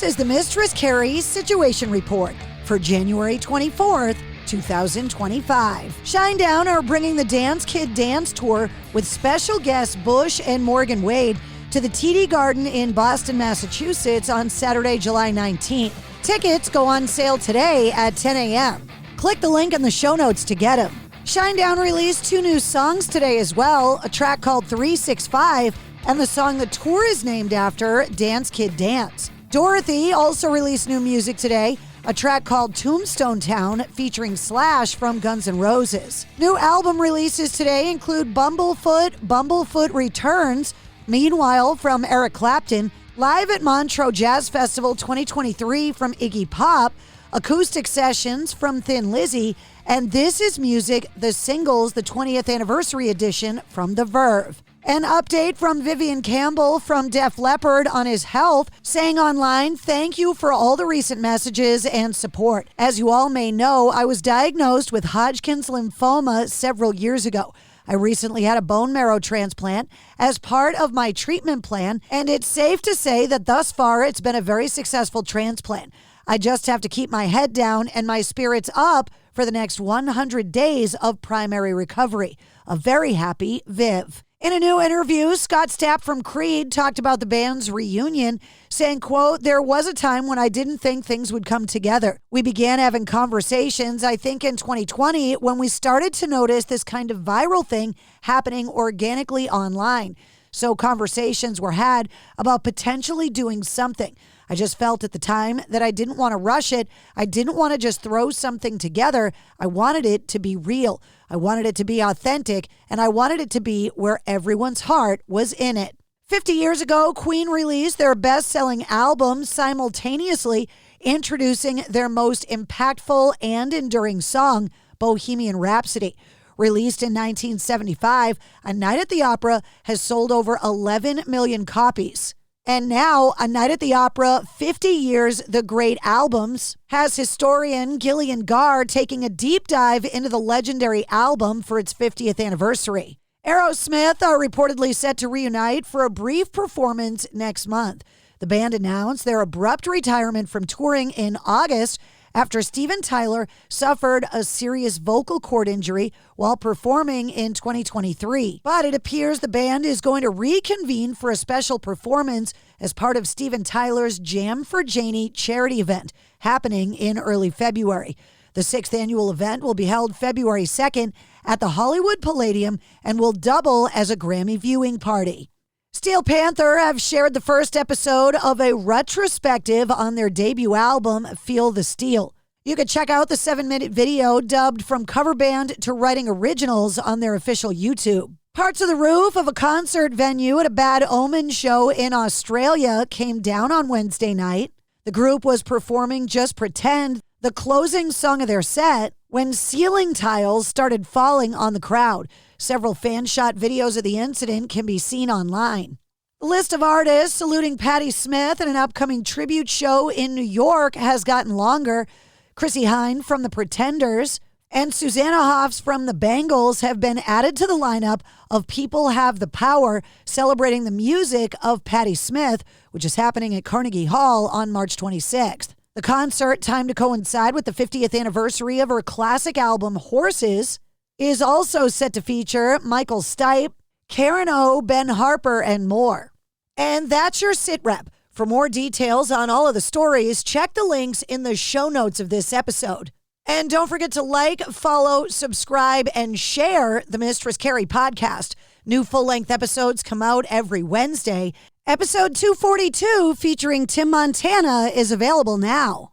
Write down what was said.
is the Mistress Carrie Situation Report for January 24th, 2025. Shinedown are bringing the Dance Kid Dance Tour with special guests Bush and Morgan Wade to the TD Garden in Boston, Massachusetts on Saturday, July 19th. Tickets go on sale today at 10 a.m. Click the link in the show notes to get them. Shinedown released 2 new songs today as well, a track called 365 and the song the tour is named after, Dance Kid Dance. Dorothy also released new music today, a track called Tombstone Town featuring Slash from Guns N' Roses. New album releases today include Bumblefoot Returns, Meanwhile from Eric Clapton, Live at Montreux Jazz Festival 2023 from Iggy Pop, Acoustic Sessions from Thin Lizzy, and This Is Music, the Singles, the 20th Anniversary Edition from The Verve. An update from Vivian Campbell from Def Leppard on his health, saying online, "Thank you for all the recent messages and support. As you all may know, I was diagnosed with Hodgkin's lymphoma several years ago. I recently had a bone marrow transplant as part of my treatment plan, and it's safe to say that thus far it's been a very successful transplant. I just have to keep my head down and my spirits up for the next 100 days of primary recovery. A very happy Viv." In a new interview, Scott Stapp from Creed talked about the band's reunion, saying, quote, "There was a time when I didn't think things would come together. We began having conversations, I think in 2020, when we started to notice this kind of viral thing happening organically online. So conversations were had about potentially doing something. I just felt at the time that I didn't want to rush it. I didn't want to just throw something together. I wanted it to be real. I wanted it to be authentic, and I wanted it to be where everyone's heart was in it." 50 years ago, Queen released their best-selling album simultaneously introducing their most impactful and enduring song, Bohemian Rhapsody. Released in 1975, A Night at the Opera has sold over 11 million copies. And now, A Night at the Opera, 50 Years, The Great Albums, has historian Gillian Garr taking a deep dive into the legendary album for its 50th anniversary. Aerosmith are reportedly set to reunite for a brief performance next month. The band announced their abrupt retirement from touring in August after Steven Tyler suffered a serious vocal cord injury while performing in 2023. But it appears the band is going to reconvene for a special performance as part of Steven Tyler's Jam for Janie charity event happening in early February. The 6th annual event will be held February 2nd at the Hollywood Palladium and will double as a Grammy viewing party. Steel Panther have shared the first episode of a retrospective on their debut album, Feel the Steel. You can check out the 7-minute video dubbed From Cover Band to Writing Originals on their official YouTube. Parts of the roof of a concert venue at a Bad Omens show in Australia came down on Wednesday night. The group was performing Just Pretend, the closing song of their set, when ceiling tiles started falling on the crowd. Several fan-shot videos of the incident can be seen online. The list of artists saluting Patti Smith in an upcoming tribute show in New York has gotten longer. Chrissy Hynde from The Pretenders and Susanna Hoffs from the Bangles have been added to the lineup of People Have the Power, celebrating the music of Patti Smith, which is happening at Carnegie Hall on March 26th. The concert, timed to coincide with the 50th anniversary of her classic album Horses, is also set to feature Michael Stipe, Karen O, Ben Harper, and more. And that's your sit rep. For more details on all of the stories, check the links in the show notes of this episode. And don't forget to like, follow, subscribe, and share the Mistress Carrie Podcast. New full-length episodes come out every Wednesday. Episode 242, featuring Tim Montana, is available now.